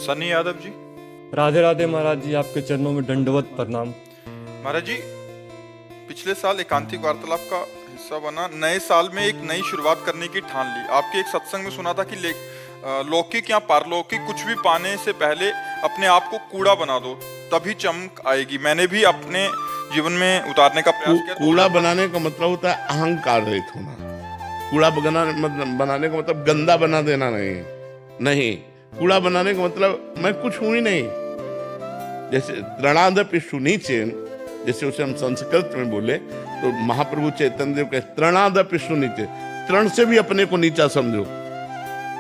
सनी यादव जी। राधे राधे महाराज जी, आपके चरणों में दंडवत प्रणाम। महाराज जी, पिछले साल एकांतिक वार्तालाप का हिस्सा बना, नए साल में एक नई शुरुआत करने की ठान ली। आपके एक सत्संग में सुना था कि लौकिक या पारलौकिक कुछ भी पाने से पहले अपने आप को कूड़ा बना दो, तभी चमक आएगी। मैंने भी अपने जीवन में उतारने का प्रयास किया। कूड़ा बनाने का मतलब होता है अहंकार रहित होना। कूड़ा बनाने का मतलब गंदा बना देना नहीं। कूड़ा बनाने का मतलब मैं कुछ हूं ही नहीं। जैसे तृणादपि सुनीचेन, जैसे उसे हम संस्कृत में बोले तो महाप्रभु चैतन्य देव कहते तृणादपि सुनीचे, तृण से भी अपने को नीचा समझो।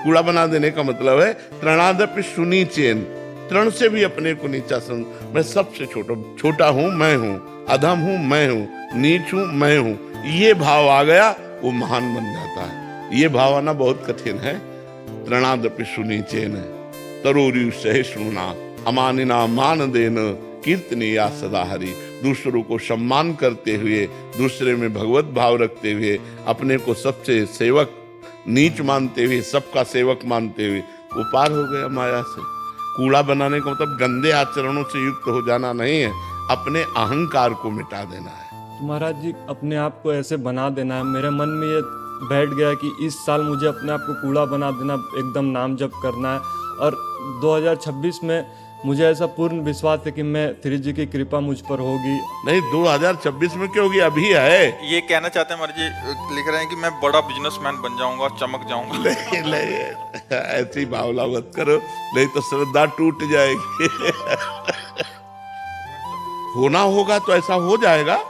कूड़ा बना देने का मतलब है तृणादपि सुनीचेन, तृण से भी अपने को नीचा समझो। मैं सबसे छोटा हूं, मैं हूं, अधम हूं, मैं हूं, नीच हूं, मैं हूं। ये भाव आ गया, वो महान बन जाता है। ये भाव आना बहुत कठिन है। तृणादपि सुनीचेन तरोरी सहिष्णुना अमानिना मान देन कीर्तनीया सदा हरि। दूसरों को सम्मान करते हुए, दूसरे में भगवत भाव रखते हुए, अपने को सबसे सेवक नीच मानते हुए, सबका सेवक मानते हुए वो पार हो गया माया से। कूड़ा बनाने का मतलब गंदे आचरणों से युक्त हो जाना नहीं है, अपने अहंकार को मिटा देना है। तो महाराज जी, अपने आप को ऐसे बना देना है। मेरे मन में ये बैठ गया कि इस साल मुझे अपने आप को कूड़ा बना देना, एकदम नाम जप करना है। और 2026 में मुझे ऐसा पूर्ण विश्वास है कि मैं श्री जी की कृपा मुझ पर होगी। नहीं, 2026 में क्यों होगी, अभी है। ये कहना चाहते हैं महाराज जी, लिख रहे हैं कि मैं बड़ा बिजनेसमैन बन जाऊंगा, चमक जाऊंगा। नहीं, ऐसी भावना मत करो, नहीं तो श्रद्धा टूट जाएगी। होना होगा तो ऐसा हो जाएगा,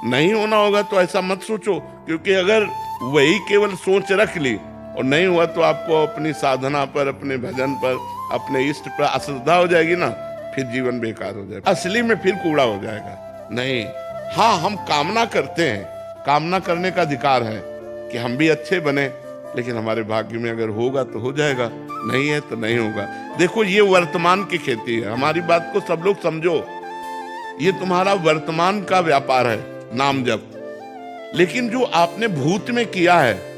नहीं होना होगा तो ऐसा मत सोचो। क्योंकि अगर वही केवल सोच रख ली और नहीं हुआ तो आपको अपनी साधना पर, अपने भजन पर, अपने इष्ट पर अश्रद्धा हो जाएगी ना, फिर जीवन बेकार हो जाएगा, असली में फिर कूड़ा हो जाएगा। नहीं, हाँ, हम कामना करते हैं, कामना करने का अधिकार है कि हम भी अच्छे बने, लेकिन हमारे भाग्य में अगर होगा तो हो जाएगा, नहीं है तो नहीं होगा। देखो, ये वर्तमान की खेती है। हमारी बात को सब लोग समझो, ये तुम्हारा वर्तमान का व्यापार है, नाम जप। लेकिन जो आपने भूत में किया है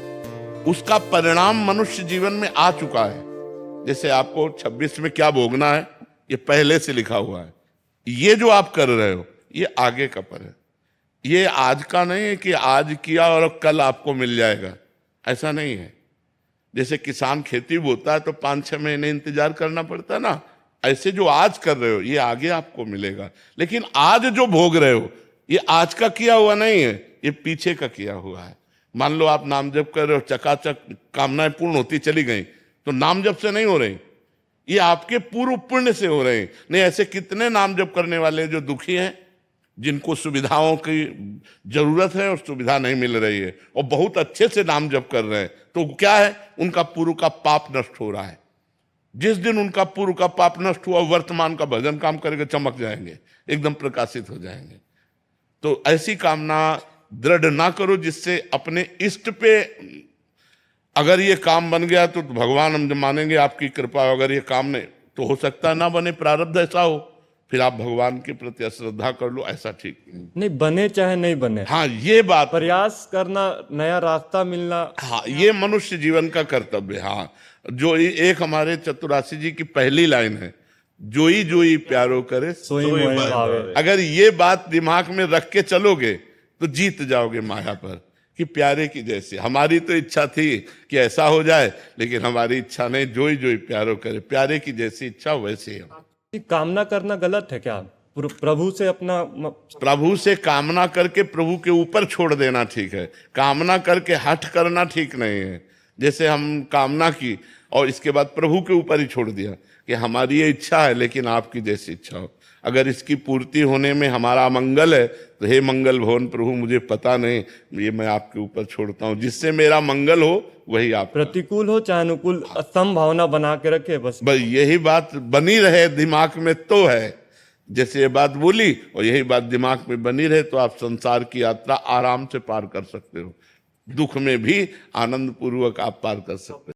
उसका परिणाम मनुष्य जीवन में आ चुका है। जैसे आपको 26 में क्या भोगना है, ये पहले से लिखा हुआ है। ये जो आप कर रहे हो ये आगे का पर है, ये आज का नहीं है कि आज किया और कल आपको मिल जाएगा, ऐसा नहीं है। जैसे किसान खेती बोता है तो 5-6 महीने इंतजार करना पड़ता है ना, ऐसे जो आज कर रहे हो ये आगे आपको मिलेगा। लेकिन आज जो भोग रहे हो ये आज का किया हुआ नहीं है, ये पीछे का किया हुआ है। मान लो आप नाम जप कर रहे हो, चकाचक कामनाएं पूर्ण होती चली गई, तो नाम जप से नहीं हो रही, ये आपके पूर्व पुण्य से हो रहे हैं। नहीं, ऐसे कितने नाम जप करने वाले जो दुखी हैं, जिनको सुविधाओं की जरूरत है और सुविधा नहीं मिल रही है, और बहुत अच्छे से नाम जप कर रहे हैं, तो क्या है, उनका पूर्व का पाप नष्ट हो रहा है। जिस दिन उनका पूर्व का पाप नष्ट हुआ, वर्तमान का भजन काम करके चमक जाएंगे, एकदम प्रकाशित हो जाएंगे। तो ऐसी कामना दृढ़ ना करो जिससे अपने इष्ट पे, अगर ये काम बन गया तो भगवान हम मानेंगे आपकी कृपा, अगर ये काम नहीं तो हो सकता है ना बने, प्रारब्ध ऐसा हो, फिर आप भगवान के प्रति अश्रद्धा कर लो, ऐसा ठीक नहीं बने चाहे नहीं बने, हाँ, ये बात, प्रयास करना, नया रास्ता मिलना, हाँ, ये मनुष्य जीवन का कर्तव्य। हाँ, जो एक हमारे चतुरासी जी की पहली लाइन है, जोई जोई प्यारो करे सोई मोहि भावे। अगर ये बात दिमाग में रख के चलोगे तो जीत जाओगे माया पर, कि प्यारे की जैसे। हमारी तो इच्छा थी कि ऐसा हो जाए, लेकिन हमारी इच्छा नहीं, जोई जोई प्यारो करे, प्यारे की जैसी इच्छा वैसे हम। कामना करना गलत है क्या? प्रभु से अपना, प्रभु से कामना करके प्रभु के ऊपर छोड़ देना ठीक है, कामना करके हठ करना ठीक नहीं है। जैसे हम कामना की और इसके बाद प्रभु के ऊपर ही छोड़ दिया कि हमारी ये इच्छा है लेकिन आपकी जैसी इच्छा हो। अगर इसकी पूर्ति होने में हमारा मंगल है तो हे मंगल भवन प्रभु, मुझे पता नहीं, ये मैं आपके ऊपर छोड़ता हूँ, जिससे मेरा मंगल हो वही आप। प्रतिकूल हो चाहे अनुकूल, संभावना बना के रखे, बस यही बात बनी रहे दिमाग में तो है। जैसे ये बात बोली और यही बात दिमाग में बनी रहे तो आप संसार की यात्रा आराम से पार कर सकते हो, दुख में भी आनंद पूर्वक आप पार कर सकते हो।